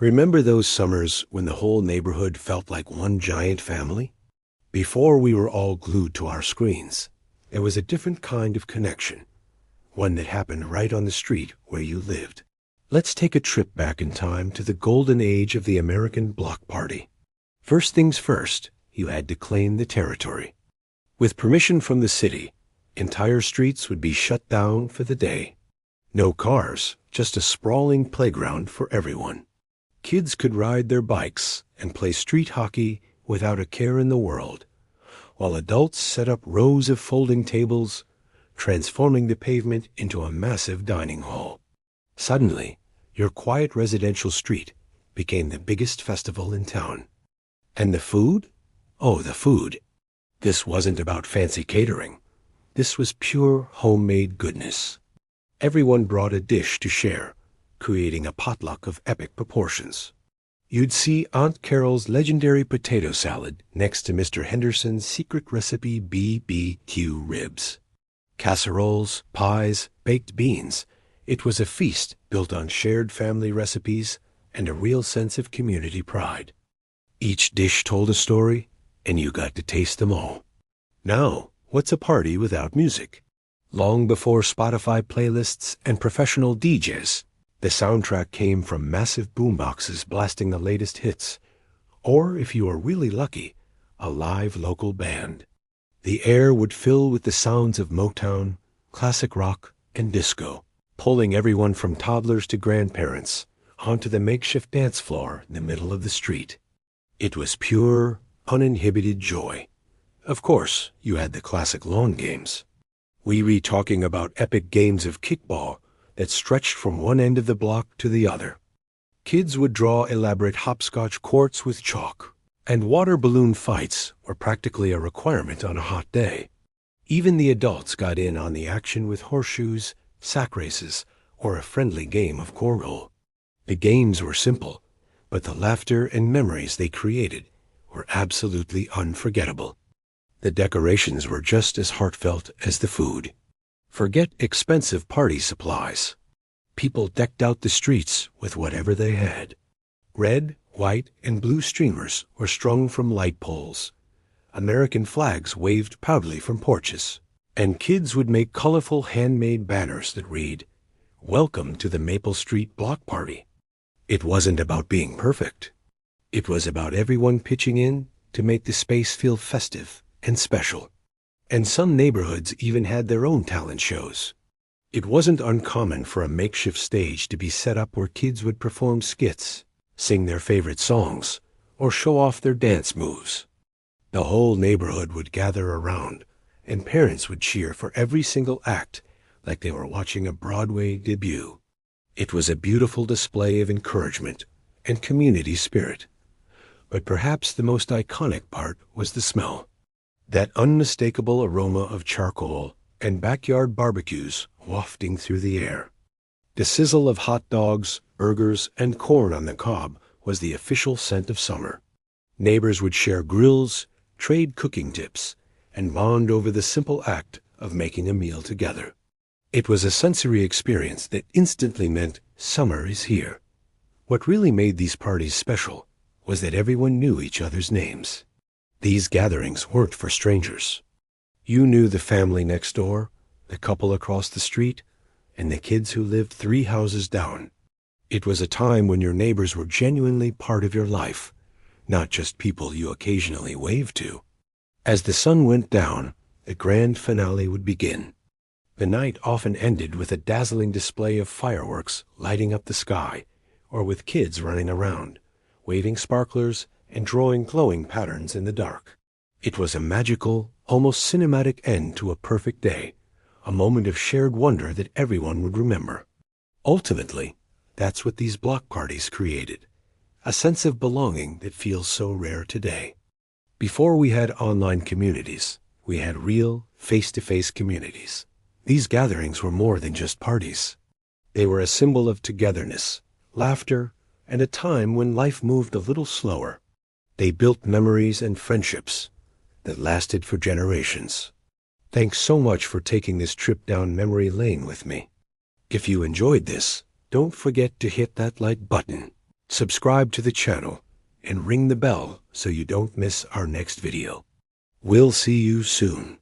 Remember those summers when the whole neighborhood felt like one giant family? Before we were all glued to our screens, it was a different kind of connection, one that happened right on the street where you lived. Let's take a trip back in time to the golden age of the American block party. First things first, you had to claim the territory. With permission from the city, entire streets would be shut down for the day. No cars, just a sprawling playground for everyone. Kids could ride their bikes and play street hockey without a care in the world, while adults set up rows of folding tables, transforming the pavement into a massive dining hall. Suddenly, your quiet residential street became the biggest festival in town. And the food? Oh, the food. This wasn't about fancy catering. This was pure homemade goodness. Everyone brought a dish to share, creating a potluck of epic proportions. You'd see Aunt Carol's legendary potato salad next to Mr. Henderson's secret recipe BBQ ribs. Casseroles, pies, baked beans. It was a feast built on shared family recipes and a real sense of community pride. Each dish told a story, and you got to taste them all. Now, what's a party without music? Long before Spotify playlists and professional DJs, the soundtrack came from massive boomboxes blasting the latest hits, or, if you were really lucky, a live local band. The air would fill with the sounds of Motown, classic rock, and disco, pulling everyone from toddlers to grandparents onto the makeshift dance floor in the middle of the street. It was pure, uninhibited joy. Of course, you had the classic lawn games. We were talking about epic games of kickball that stretched from one end of the block to the other. Kids would draw elaborate hopscotch courts with chalk, and water balloon fights were practically a requirement on a hot day. Even the adults got in on the action with horseshoes, sack races, or a friendly game of cornhole. The games were simple, but the laughter and memories they created were absolutely unforgettable. The decorations were just as heartfelt as the food. Forget expensive party supplies. People decked out the streets with whatever they had. Red, white, and blue streamers were strung from light poles. American flags waved proudly from porches. And kids would make colorful handmade banners that read, "Welcome to the Maple Street Block Party." It wasn't about being perfect. It was about everyone pitching in to make the space feel festive and special. And some neighborhoods even had their own talent shows. It wasn't uncommon for a makeshift stage to be set up where kids would perform skits, sing their favorite songs, or show off their dance moves. The whole neighborhood would gather around, and parents would cheer for every single act like they were watching a Broadway debut. It was a beautiful display of encouragement and community spirit. But perhaps the most iconic part was the smell. That unmistakable aroma of charcoal and backyard barbecues wafting through the air. The sizzle of hot dogs, burgers, and corn on the cob was the official scent of summer. Neighbors would share grills, trade cooking tips, and bond over the simple act of making a meal together. It was a sensory experience that instantly meant summer is here. What really made these parties special was that everyone knew each other's names. These gatherings weren't for strangers. You knew the family next door, the couple across the street, and the kids who lived 3 houses down. It was a time when your neighbors were genuinely part of your life, not just people you occasionally waved to. As the sun went down, the grand finale would begin. The night often ended with a dazzling display of fireworks lighting up the sky, or with kids running around, waving sparklers and drawing glowing patterns in the dark. It was a magical, almost cinematic end to a perfect day, a moment of shared wonder that everyone would remember. Ultimately, that's what these block parties created, a sense of belonging that feels so rare today. Before we had online communities, we had real, face-to-face communities. These gatherings were more than just parties. They were a symbol of togetherness, laughter, and a time when life moved a little slower. They built memories and friendships that lasted for generations. Thanks so much for taking this trip down memory lane with me. If you enjoyed this, don't forget to hit that like button Subscribe to the channel and ring the bell so you don't miss our next video. We'll see you soon.